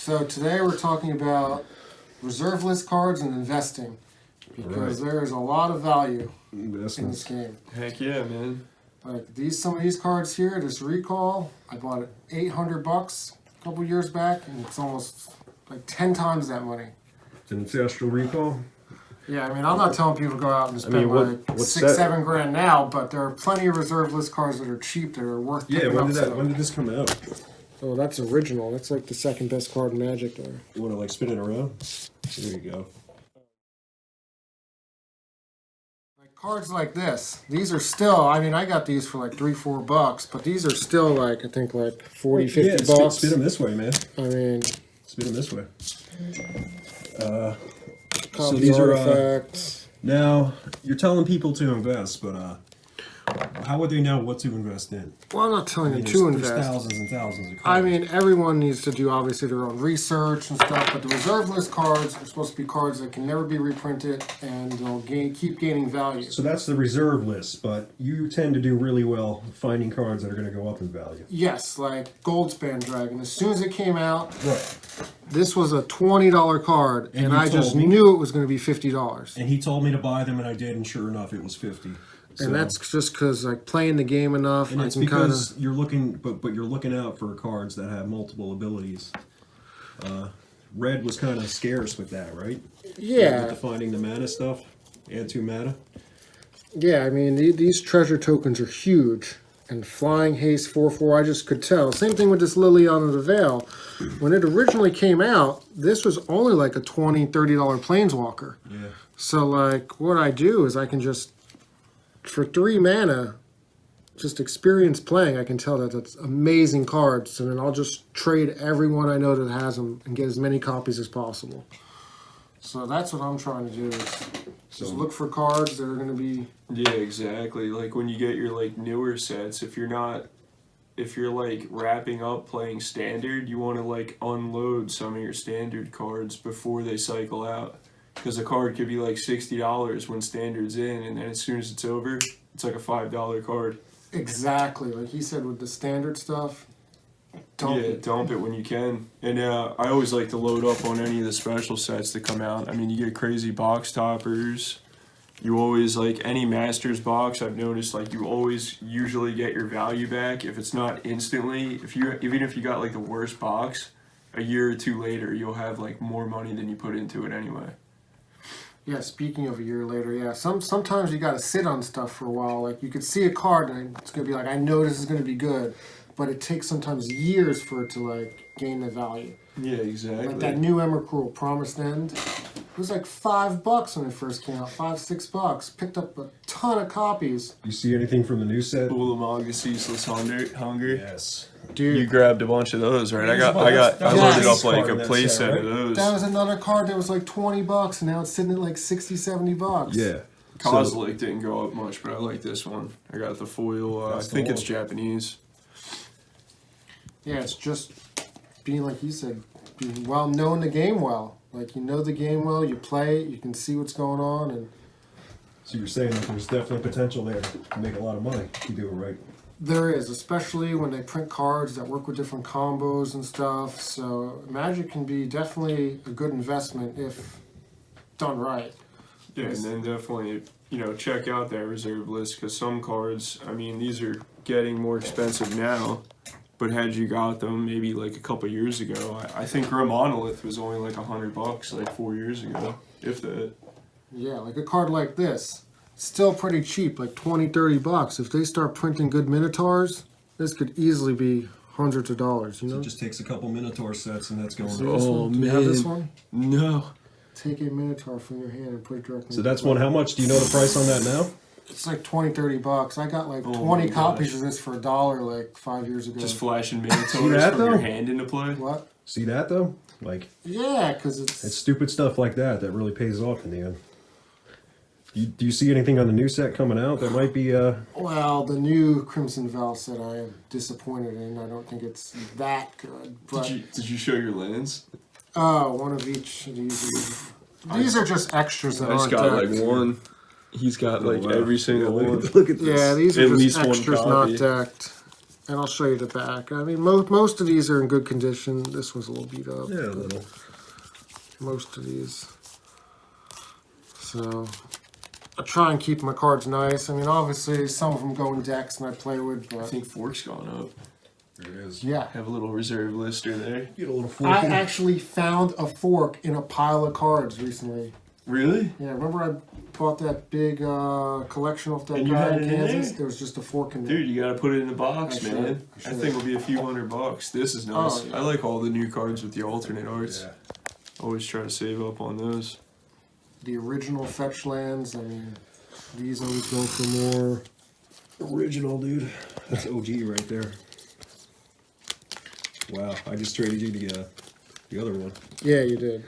So today we're talking about reserve list cards and investing because there is a lot of value in this game. Heck yeah, man. Like some of these cards here, this recall, I bought it $800 a couple years back, and it's almost like 10 times that money. It's an ancestral recall. Yeah, I mean, I'm not telling people to go out and spend like $6-7 grand now, but there are plenty of reserve list cards that are cheap that are worth picking up. When did this come out? Oh, that's original. That's like the second best card in Magic there. You want to like spin it around? There you go. Like cards like this, these are still, I mean, I got these for like $3-4, but these are still like, I think like 40-50 bucks. Spin them this way, man. I mean, spin them this way. So these artifacts. Now, you're telling people to invest, but how would they know what to invest in? Well, I'm not telling them to invest. There's thousands and thousands of cards. I mean, everyone needs to do obviously their own research and stuff, but the reserve list cards are supposed to be cards that can never be reprinted and they'll keep gaining value. So that's the reserve list, but you tend to do really well finding cards that are going to go up in value. Yes, like Goldspan Dragon. As soon as it came out, Right. This was a $20 card, and I just knew it was going to be $50. And he told me to buy them, and I did, and sure enough, it was $50. So, and that's just because like playing the game enough. And it's because you're looking, but you're looking out for cards that have multiple abilities. Red was kind of scarce with that, right? Yeah. With the finding the mana stuff, add 2 mana. Yeah, I mean these treasure tokens are huge. And Flying Haste 4/4, I just could tell. Same thing with this Liliana the Veil. When it originally came out, this was only like a $20, $30 Planeswalker. Yeah. So like what I do is I can just, for 3 mana, just experience playing, I can tell that that's amazing cards. And then I'll just trade everyone I know that has them and get as many copies as possible. So that's what I'm trying to do is just look for cards that are going to be... Yeah, exactly. Like when you get your like newer sets, if you're like wrapping up playing standard, you want to like unload some of your standard cards before they cycle out. Because a card could be like $60 when standard's in, and then as soon as it's over, it's like a $5 card. Exactly. Like he said with the standard stuff, dump it when you can. And I always like to load up on any of the special sets that come out. I mean, you get crazy box toppers. You always, like, any Masters box, I've noticed, like, you always usually get your value back. If it's not instantly, even if you got, like, the worst box, a year or two later, you'll have, like, more money than you put into it anyway. Yeah, speaking of a year later, yeah. Sometimes you got to sit on stuff for a while. Like, you could see a card, and it's going to be like, I know this is going to be good. But it takes sometimes years for it to, like, gain the value. Yeah, exactly. Like that new Emrakul Promised End. It was like $5 when it first came out, $5-6. Picked up a ton of copies. You see anything from the new set? Ulamog, Ceaseless Hunger. Yes. Dude. You grabbed a bunch of those, right? I loaded up like a play set of those. That was another card that was like $20, and now it's sitting at like $60-70. Yeah. Kozilek didn't go up much, but I like this one. I got the foil. I think it's Japanese. Yeah, it's just being, like you said, being well known the game well. Like, you know the game well, you play it, you can see what's going on. And so you're saying that there's definitely potential there to make a lot of money if you do it right. There is, especially when they print cards that work with different combos and stuff. So Magic can be definitely a good investment if done right. Yeah, and then definitely, check out that reserve list because some cards, I mean, these are getting more expensive now. But had you got them maybe like a couple years ago, I think Grim Monolith was only like $100 like 4 years ago, if that. Yeah, like a card like this, still pretty cheap, like $20-30. If they start printing good Minotaurs, this could easily be hundreds of dollars. You know, so it just takes a couple Minotaur sets and that's going. Oh man, do you have this one? No. Take a Minotaur from your hand and put it directly. So that's one. How much? Do you know the price on that now? It's like $20-30. I got like 20 copies of this for $1 like 5 years ago. Just flashing Minotaurs from your hand into play. What? See that though? Like, yeah, because it's stupid stuff like that that really pays off in the end. Do you see anything on the new set coming out that might be Well, the new Crimson Val set I am disappointed in. I don't think it's that good. But Did you show your lands? one of each of these. These are just extras that aren't got decked. like one. He's got like every single one. Look at this. Yeah, these are At just least one extras copy. not decked. And I'll show you the back. I mean, most of these are in good condition. This one's a little beat up. Yeah, a little. Most of these. So I try and keep my cards nice. I mean, obviously, some of them go in decks and I play with, I but think Fork's gone up. There it is. yeah. Have a little reserve lister there. Get a little fork. I actually found a fork in a pile of cards recently. Really? Yeah, remember I bought that big collection off that And you guy had in it in Kansas? there? There was just a fork in there. Dude, you gotta put it in the box, I should. man. I That should. thing will be a few $100. This is nice. Oh, yeah. I like all the new cards with the alternate arts. Yeah. Always try to save up on those. The original fetch lands, I mean, these always go for more. Original, dude. That's OG right there. Wow, I just traded you the other one. Yeah, you did.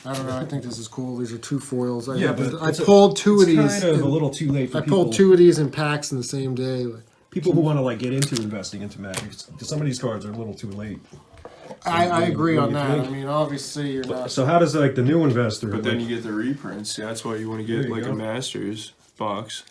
I don't know. I think this is cool. These are two foils. I it's pulled two of these. Kind of a little too late for I people. pulled two of these in packs in the same day. People who want to like get into investing into Magic. Some of these cards are a little too late. I agree on you that. think? I mean, obviously you're not. So how does like the new investor? But then like, you get the reprints. That's why you want to There get you like go. a Masters box.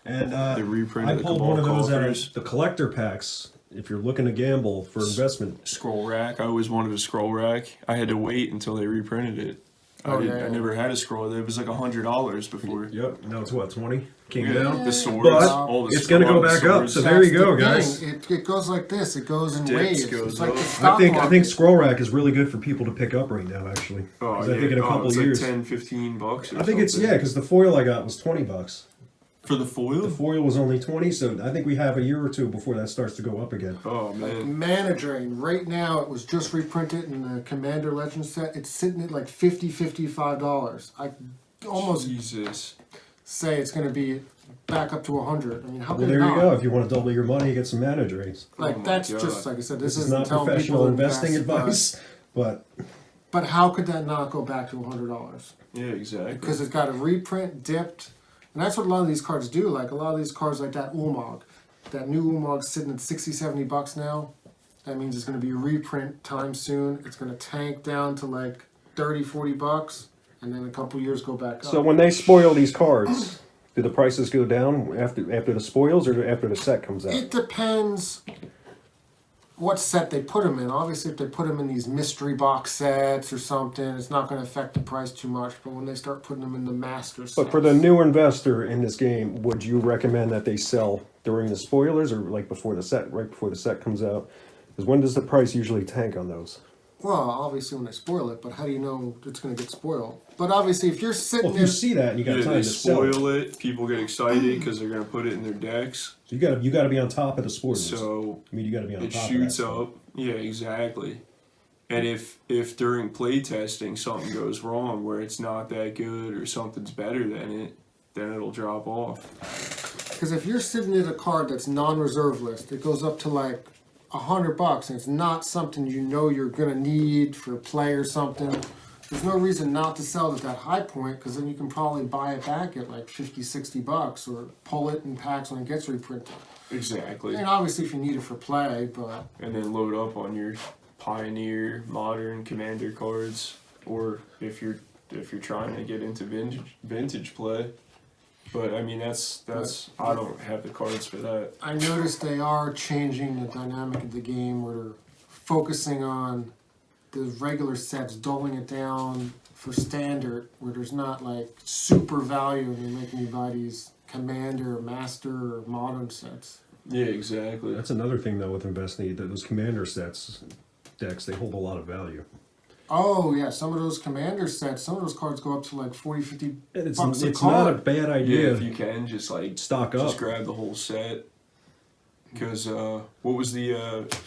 and the reprint I of the pulled Cabal one of those out coffers. of the collector packs. If you're looking to gamble for investment, Scroll rack. I always wanted a scroll rack. I had to wait until they reprinted it. Oh, yeah. I never had a scroll. It was like $100 before. yep. Now it's what 20 came Yeah, down. the swords. But all the it's gonna go all the back up, swords. so there you That's go, the guys. thing. It goes like this. It goes in Dips waves. goes It's like up. the I stock think market. Scroll Rack is really good for people to pick up right now. Actually, Oh, 'Cause yeah. I think in a couple it's years, like $10-15. I think it's because the foil I got was $20. For the foil? The foil was only 20, so I think we have a year or two before that starts to go up again. Oh, man. Mana Drain. Right now, it was just reprinted in the Commander Legend set. It's sitting at like $55. I almost Jesus. say it's going to be back up to 100. I mean, how Well, could there it you not? go. If you want to double your money, get some mana drains. Like, Oh my that's God. just, like I said, this This is isn't not telling professional people to investing invest, advice, but But how could that not go back to $100? Yeah, exactly. Because it's got a reprint, dipped, and that's what a lot of these cards do. Like a lot of these cards, like that Ulamog, that new Ulamog's sitting at 60, 70 bucks now. That means it's going to be a reprint time soon. It's going to tank down to like 30, 40 bucks, and then a couple years go back up. so when they spoil these cards, do the prices go down after the spoils or after the set comes out? It depends what set they put them in. Obviously, if they put them in these mystery box sets or something, it's not going to affect the price too much. But when they start putting them in the master sets, But for the new investor in this game, would you recommend that they sell during the spoilers or like before the set, right before the set comes out? Because when does the price usually tank on those? well, obviously when they spoil it, but how do you know it's going to get spoiled? But obviously, if you're sitting Well, if there, you see that and you got Yeah, time they to sell it, spoil it. People get excited because they're going to put it in their decks. so you got to be on top of the spoilers. So I mean, you got to be on it top shoots of that. up. Yeah, exactly. And if during play testing something goes wrong where it's not that good or something's better than it, then it'll drop off. because if you're sitting at a card that's non-reserve list, it goes up to like $100, and it's not something you know you're going to need for play or something. There's no reason not to sell it at that high point, because then you can probably buy it back at like 50, 60 bucks, or pull it in packs when it gets reprinted. Exactly. And obviously if you need it for play, but And then load up on your Pioneer, Modern, Commander cards, or if you're trying to get into vintage play. But I mean that's I don't have the cards for that. I noticed they are changing the dynamic of the game, where they're focusing on the regular sets, doubling it down for standard, where there's not like super value and you're making you buy these Commander, Master, or Modern sets. Yeah, exactly. That's another thing though with investing. That those commander decks, they hold a lot of value. Oh yeah, some of those Commander sets, some of those cards go up to like 40, 50 And it's bucks a it's not a card. bad Yeah, idea. if you can just like Stock up. just grab the whole set. Because what was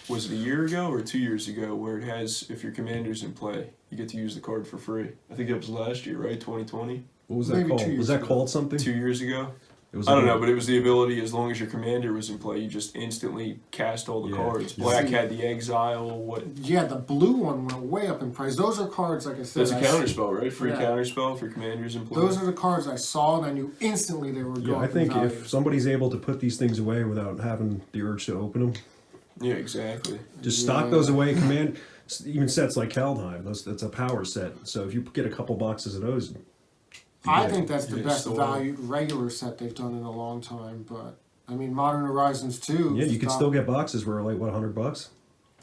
was it a year ago or 2 years ago where it has if your commander's in play, you get to use the card for free. I think it was last year, right? 2020? What was that Maybe 2 called? years Was that ago. called something? 2 years ago? It was I don't like- know, but it was the ability as long as your commander was in play, you just instantly cast all the Yeah. cards. Yeah. Black had the exile. What? Yeah, the blue one went way up in price. Those are cards, like I said. That's a I- counterspell, right? Free Yeah. counterspell for commanders in play. Those are the cards I saw, and I knew instantly they were going Yeah, I in think value. if somebody's able to put these things away without having the urge to open them, Yeah, exactly. just stock those away. Command, even sets like Kaldheim, that's a power set. So if you get a couple boxes of those, you I get it. think that's the Yeah, best so- valued regular set they've done in a long time, but I mean, Modern Horizons 2. Yeah, you can still get boxes for like, what, $100?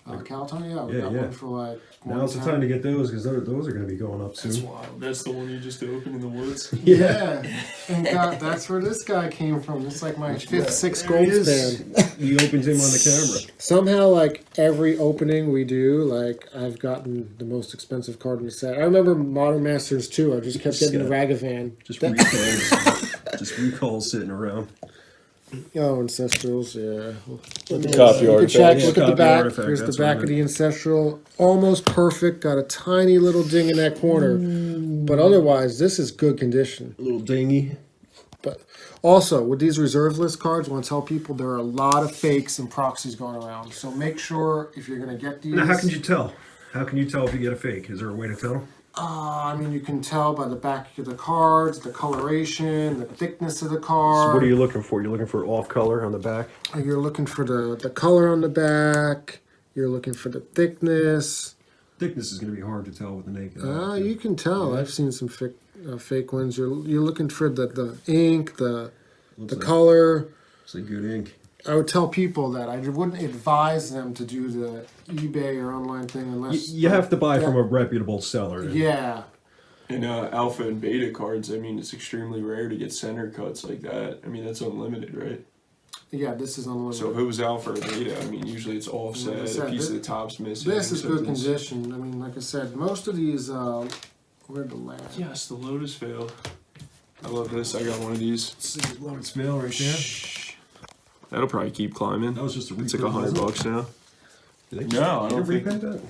Cowtown, yeah. We Yeah, got yeah. one for like. Now's the time to get those because those are going to be going up That's soon. wild. That's the one you just opened in the woods. Yeah. And God, that's where this guy came from. It's like my fifth, sixth There he gold is. stand. He opens him on the camera. Somehow, like every opening we do, like I've gotten the most expensive card in the set. I remember Modern Masters 2. I just kept getting the Ragavan. Just recalls. Just recalls sitting around. Oh, Ancestrals, yeah. The copy You can artifact. check, Yeah, look at the copy back. artifact, Here's the that's back what I of the Ancestral. Almost perfect. Got a tiny little ding in that corner. But otherwise, this is good condition. A little dingy. But also, with these reserve list cards, I want to tell people there are a lot of fakes and proxies going around. So make sure if you're going to get these. Now, how can you tell? How can you tell if you get a fake? Is there a way to tell? I mean, you can tell by the back of the cards, the coloration, the thickness of the card. So what are you looking for? You're looking for off color on the back? You're looking for the color on the back. You're looking for the thickness. Thickness is going to be hard to tell with the naked eye. You can tell. Yeah. I've seen some fake ones. You're looking for the ink, the Looks like- color. It's like good ink. I would tell people that I wouldn't advise them to do the eBay or online thing unless You have to buy from a reputable seller. Yeah. In alpha and beta cards, I mean, it's extremely rare to get center cuts like that. I mean, that's unlimited, right? Yeah, this is unlimited. So if it was alpha or beta, I mean, usually it's offset, Like I said, a piece of the top's missing. This is good something's- condition. I mean, like I said, most of these, where'd the land? Yes, the Lotus Veil. I love this. I got one of these. See, Lotus Veil right there. That'll probably keep climbing. That was just a It's like reprint, $100 wasn't now. it? No, I don't think. reprint that.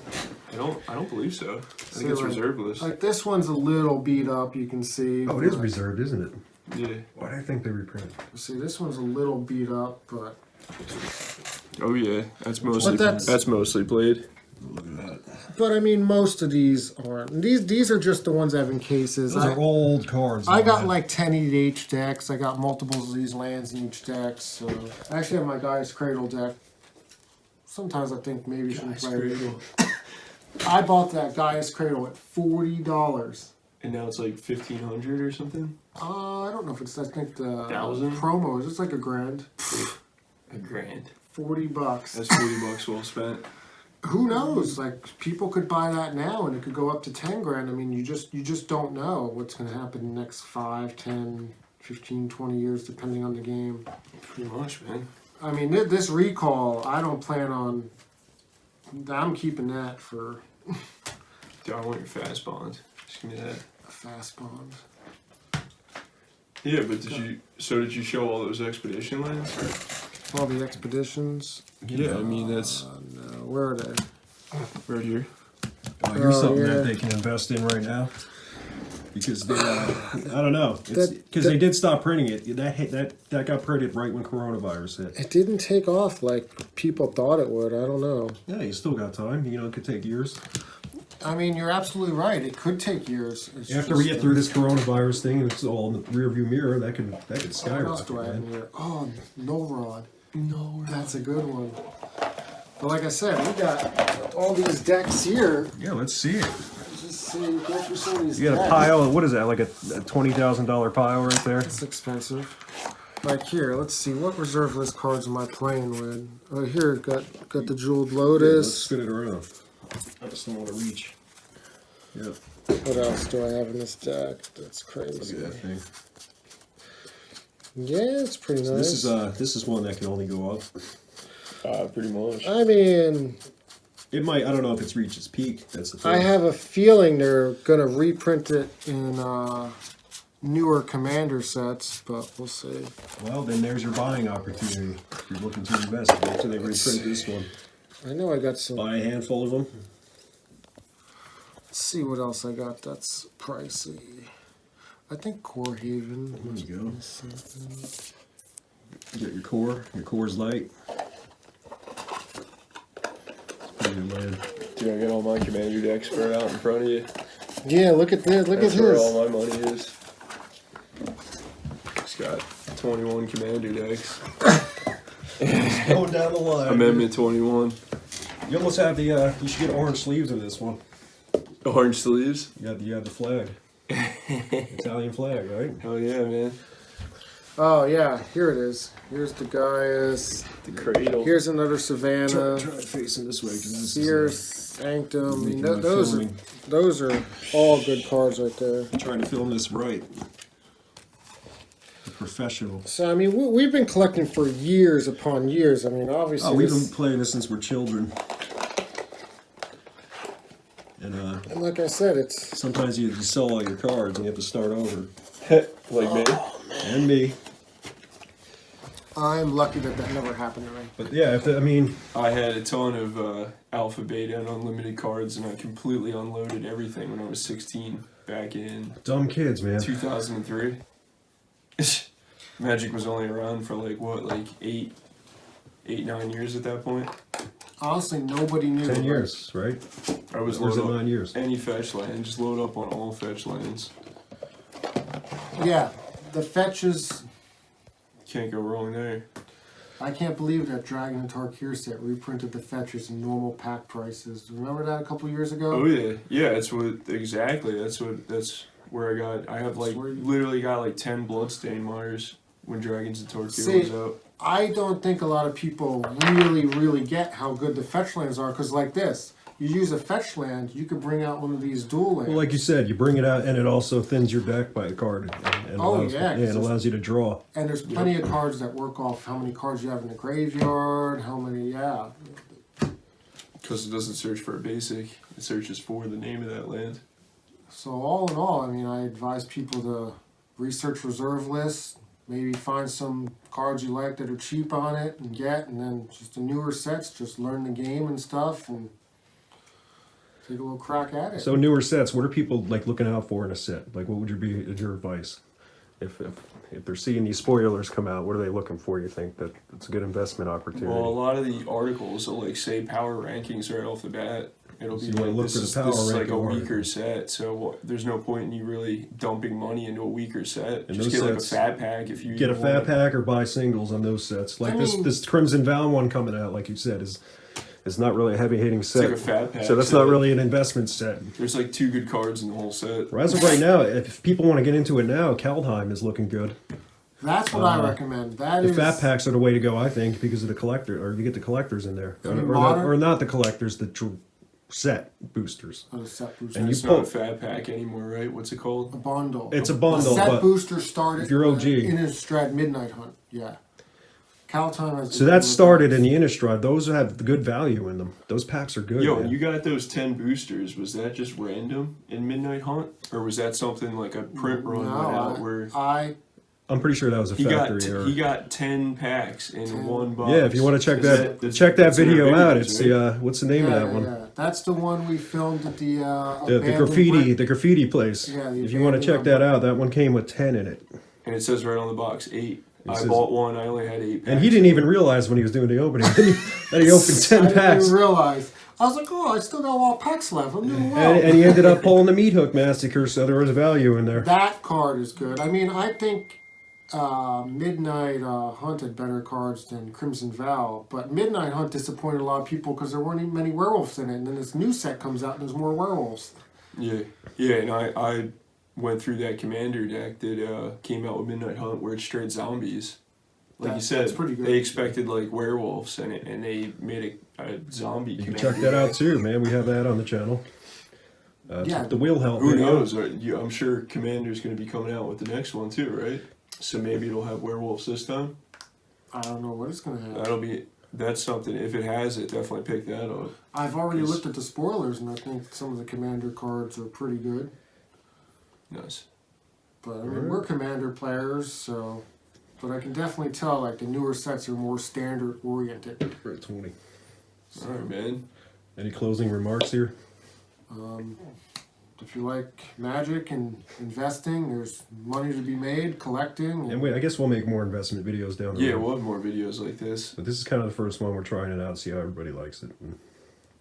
I don't believe so. I think So, it's like- reserve list. Like this one's a little beat up, you can see. Oh, it is but- reserved, isn't it? Yeah. Why do I think they reprint? See, this one's a little beat up, but Oh yeah. That's mostly that's- mostly played. Look at that. but I mean, most of these aren't. These are just the ones I have in cases. Those are old cards. I got man. like 10 in each decks. I got multiples of these lands in each deck. So I actually have my Guy's Cradle deck. Sometimes I think maybe you shouldn't play it. I bought that Guy's Cradle at $40. And now it's like 1,500 or something. I don't know if it's. I think the 1,000? promo is just like a grand. $1,000. $40. That's $40 well spent. Who knows? Like people could buy that now, and it could go up to 10 grand. I mean, you just don't know what's going to happen in the next 5, 10, 15, 20 years, depending on the game. Pretty much, man. I mean, this recall, I don't plan on. I'm keeping that for Dude, I want your fast bond. Just give me that. a fast bond. Yeah, but did you show all those expedition lands? All the expeditions. Yeah, I mean that's No, where are they? right here. Oh, here's Oh, something yeah. that they can invest in right now. Because they, I don't know, That- because they did stop printing it. That got printed right when coronavirus hit. It didn't take off like people thought it would. I don't know. Yeah, you still got time. You know, it could take years. I mean, you're absolutely right. It could take years. It's After we just, get through this coronavirus thing, and it's all in the rearview mirror. That could What else skyrocket, do I have in man. here? Oh, Null Rod. No, That's a good one. But like I said, we got all these decks here. Yeah, let's see it. Just see, go through some of these You got a decks. pile. What is that? Like a $20,000 pile right there. It's expensive. Like here, let's see. What reserve list cards am I playing with? Oh, here, got the Jeweled Let's Lotus. spin it around. I just don't want to reach. Yep. What else do I have in this deck? That's Look crazy. at that thing. Yeah, it's pretty So nice. this is one that can only go up. pretty much. I mean, It might. I don't know if it's reached its peak. That's the thing. I have a feeling they're gonna reprint it in newer Commander sets, but we'll see. Well, then there's your buying opportunity. If you're looking to invest, wait till they reprint this one. I know I got some. Buy a handful of them. Let's see what else I got that's pricey. I think Core Haven. There you go. Something. You got your core. Your core's light. It's pretty good land. Dude, I got all my commander decks spread out in front of you. Yeah, look at this. Look That's at where his. all my money is. It's got 21 commander decks. Going down the line. Amendment 21. You almost have the. You should get orange sleeves in this one. Orange sleeves. You have the flag. Italian flag, right? Hell yeah, man. Oh yeah, here it is. Here's the Gaius. The cradle. Here's another Savannah. Try facing this way. Sears, Sanctum. I mean, Making my filming. those are all good cards right there. I'm trying to film this right. A professional. So I mean, we've been collecting for years upon years. I mean, obviously, Oh, we've been playing this since we're children. And like I said, it's sometimes you just sell all your cards and you have to start over. Like me. And me. I'm lucky that that never happened to me. But yeah, I mean, I had a ton of alpha, beta, and unlimited cards, and I completely unloaded everything when I was 16 back in dumb kids, man. 2003. Magic was only around for like what, like 8, 9 years at that point. Honestly, nobody knew. 10 years, right? I was Or was it load up 9 years? any fetch land, just load up on all fetch lands. Yeah, the fetches. Can't go wrong there. I can't believe that Dragon and Tarkir set reprinted the fetches in normal pack prices. Remember that a couple years ago? Oh yeah, yeah. That's where I got. I have like literally got like 10 Bloodstained Myers when Dragons and Torquil was out. I don't think a lot of people really get how good the fetch lands are, because like this, you use a fetch land, you could bring out one of these dual lands. Well, like you said, you bring it out and it also thins your deck by a card. And allows, yeah, it allows you to draw. And there's plenty of cards that work off how many cards you have in the graveyard, how many, yeah. Because it doesn't search for a basic, it searches for the name of that land. So all in all, I mean, I advise people to research reserve lists, maybe find some cards you like that are cheap on it and get, and then just the newer sets, just learn the game and stuff and take a little crack at it. So newer sets, what are people like looking out for in a set? Like, what would be your advice? If they're seeing these spoilers come out, what are they looking for? You think that it's a good investment opportunity? Well, a lot of the articles will like say power rankings right off the bat. It'll So be you wanna like look this for the is, power this is like a ranking weaker article. set, so there's no point in you really dumping money into a weaker set. And Just those get like a sets- fat pack if you Get a even fat want it. pack or buy singles on those sets. Like I this mean- this Crimson Vow one coming out, like you said, is not really a heavy hitting set. like a fat pack so that's set. not really an investment set. There's like 2 good cards in the whole set. As of right now, if people want to get into it now, Kaldheim is looking good. That's what I recommend. That The is fat packs are the way to go, I think, because of the collector, or you get the collectors in there, or not the collectors, the set boosters. a set booster. And you It's pull- not a fat pack anymore, right? What's it A called? bundle. It's a bundle, A set but booster started if you're OG. in Innistrad Midnight Hunt. Yeah. Caltime has. so that started in the Innistrad. Those have good value in them. Those packs are good. Yo, man. you got those 10 boosters. Was that just random in Midnight Hunt? Or was that something like a print run went out where I'm pretty sure that was a factory error. he got 10 packs in one box? Yeah, if you want to check that, that's that in our video out. videos, It's right? the what's the name of that one? Yeah. That's the one we filmed at the The abandoned graffiti place. Yeah, the if you want to abandoned check that out, that one came with 10 in it. And it says right on the box 8. I says- bought one. I only had 8 packs. And he didn't even realize when he was doing the opening that he opened I 10 didn't packs. even realize. I was like, oh, I still got a lot of packs left. I'm doing well. And he ended up pulling the Meat Hook Massacre, so there was value in there. That card is good. I mean, I think Midnight Hunt had better cards than Crimson Vow, but Midnight Hunt disappointed a lot of people because there weren't even many werewolves in it. And then this new set comes out and there's more werewolves. Yeah, and I went through that commander deck that came out with Midnight Hunt where it's straight zombies. Like you said, that's pretty good. they expected like werewolves and they made a zombie You can commander. check that out too, man. We have that on the channel. Yeah. The wheel help Who video. knows? I'm sure Commander's going to be coming out with the next one too, right? So maybe it'll have werewolves this time. I don't know what it's going to have. That's something. If it has it, definitely pick that up. I've already looked at the spoilers, and I think some of the Commander cards are pretty good. Nice. But I mean, we're Commander players, so. But I can definitely tell, like, the newer sets are more standard oriented. We're at 20. All right, man. Any closing remarks here? If you like Magic and investing, there's money to be made, collecting. And I guess we'll make more investment videos down the Yeah, road. we'll have more videos like this. But this is kind of the first one we're trying it out, see how everybody likes it.